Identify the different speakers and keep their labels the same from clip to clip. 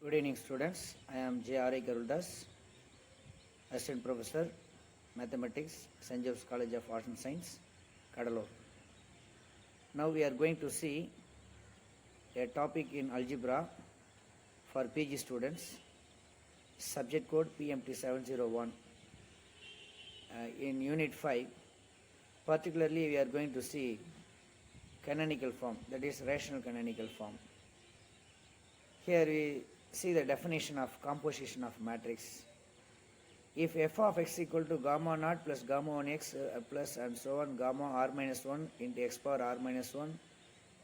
Speaker 1: Good evening, students. I am J.AROCKIA, ARULDOSS, Assistant Professor, Mathematics, St.Joseph College of Arts and Science, Cuddalore. Now we are going to see a topic in algebra for PG students, subject code PMT701. In Unit 5, particularly we are going to see canonical form, that is rational canonical form. Here we see the definition of composition of matrix. If f of x equal to gamma naught plus gamma 1x plus and so on gamma r minus 1 into x power r minus 1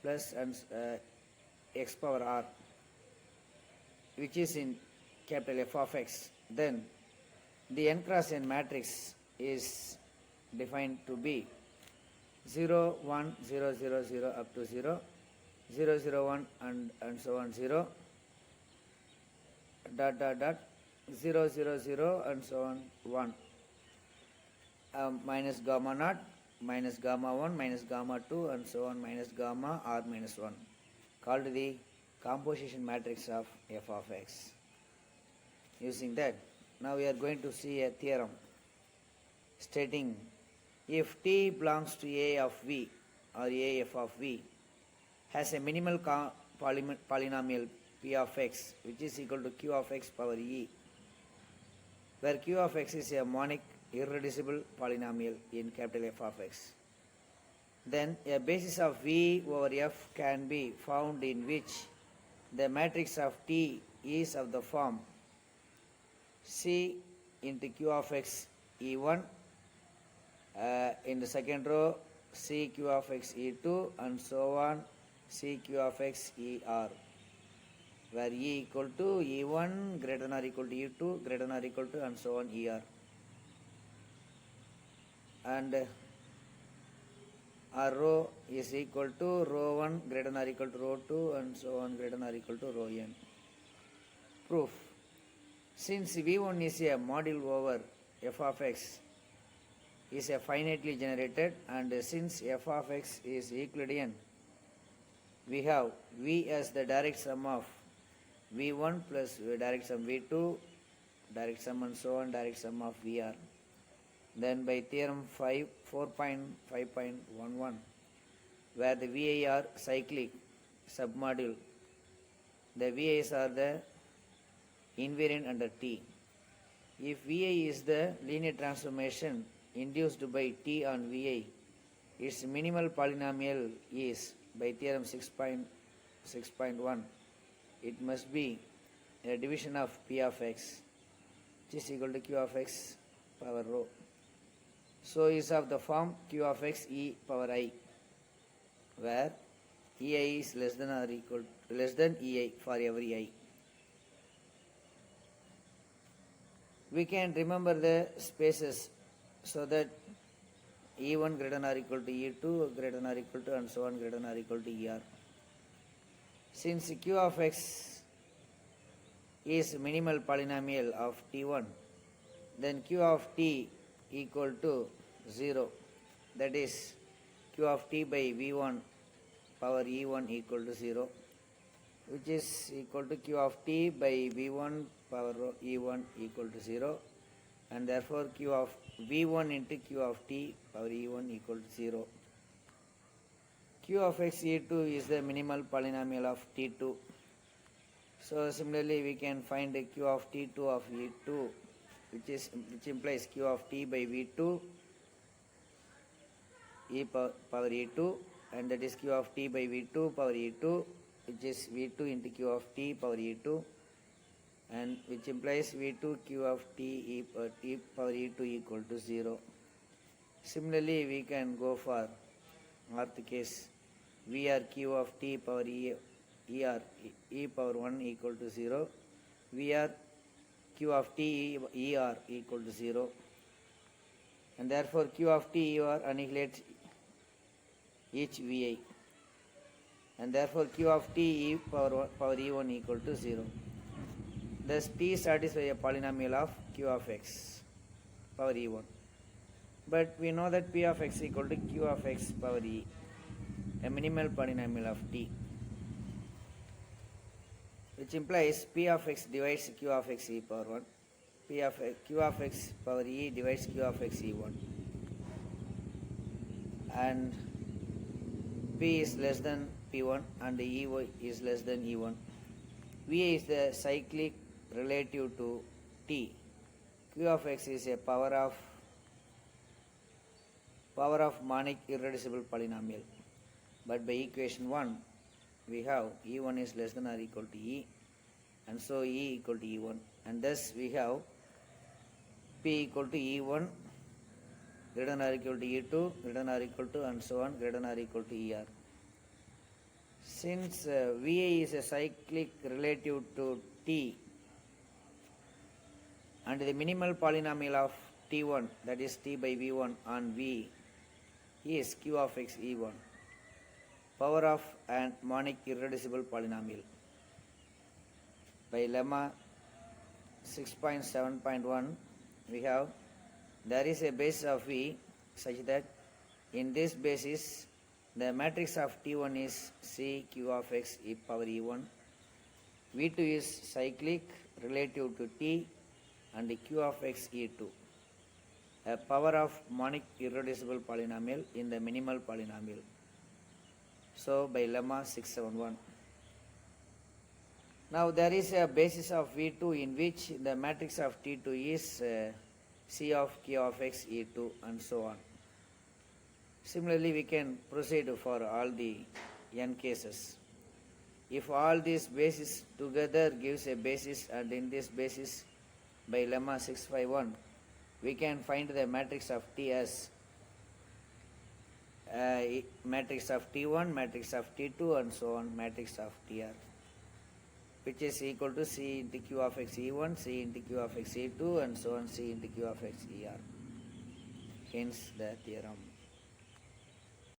Speaker 1: plus and x power r, which is in capital F of x, then the n cross n matrix is defined to be 0, 1, 0, 0, 0 up to 0, 0, 0, 1 and so on 0, dot dot dot 0, 0, 0 and so on 1, minus gamma naught, minus gamma 1, minus gamma 2 and so on minus gamma r minus 1, called the composition matrix of f of x. Using that, now we are going to see a theorem stating if t belongs to a of v or a f of v has a minimal polynomial p of x which is equal to q of x power e, where q of x is a monic irreducible polynomial in capital F of x, then a basis of v over f can be found in which the matrix of t is of the form c into q of x e1, in the second row c q of x e2 and so on c q of x er, where e equal to e1 greater than or equal to e2 greater than or equal to and so on er, and our row is equal to row 1 greater than or equal to row 2 and so on greater than or equal to row n. Proof: since v1 is a module over f of x is a finitely generated, and since f of x is Euclidean, we have v as the direct sum of v1 plus direct sum v2, direct sum and so on, direct sum of vr. Then by theorem 4.5.11, where the vi are cyclic submodule, the vi's are the invariant under t. If vi is the linear transformation induced by t on vi, its minimal polynomial is, by theorem 6.1, it must be a division of p of x, which is equal to q of x power rho. So is of the form q of x e power I, where ei is less than or equal less than ei for every I. We can remember the spaces so that e1 greater than or equal to e2 greater than or equal to and so on greater than or equal to er. Since q of x is minimal polynomial of t1, then q of t equal to 0, that is q of t by v1 power e1 equal to 0, which is equal to q of t by v1 power e1 equal to 0, and therefore q of v1 into q of t power e1 equal to 0. q of x e2 is the minimal polynomial of t2. So similarly we can find the q of t2 of e2, which implies q of t by v2 e power e2, and that is q of t by v2 power e2, which is v2 into q of t power e2, and which implies v2 q of t power e2 equal to 0. Similarly we can go for nth case, vr q of t power er e power 1 equal to 0, vr q of t er equal to 0, and therefore q of t er annihilates each vi, and therefore q of t power e1 equal to 0. Thus t satisfies a polynomial of q of x power e1. But we know that p of x equal to q of x power e, a minimal polynomial of t. which implies P of x divides Q of x e power 1. Q of x power e divides Q of x e1. And P is less than P1 and E is less than E1. Va is the cyclic relative to T. Q of x is a power of monic irreducible polynomial. But by equation 1, we have E1 is less than or equal to E, and so E equal to E1. And thus we have P equal to E1 greater than or equal to E2 greater than or equal to, and so on, greater than or equal to ER. Since Va is a cyclic relative to T, and the minimal polynomial of T1, that is T by V1 on V, is Q of x E1, power of an monic irreducible polynomial. By lemma 6.7.1, we have there is a basis of V such that in this basis the matrix of T1 is C Q of x e power E1, V2 is cyclic relative to T, and the Q of x E2, a power of monic irreducible polynomial in the minimal polynomial. So by lemma 671. Now there is a basis of V2 in which the matrix of T2 is C of Q of x E2, and so on. Similarly, we can proceed for all the n cases. If all these bases together gives a basis, and in this basis by lemma 651, we can find the matrix of T as matrix of T1, matrix of T2, and so on, matrix of TR, which is equal to C into Q of x E1, C into Q of x E2, and so on, C into Q of x ER. Hence the theorem.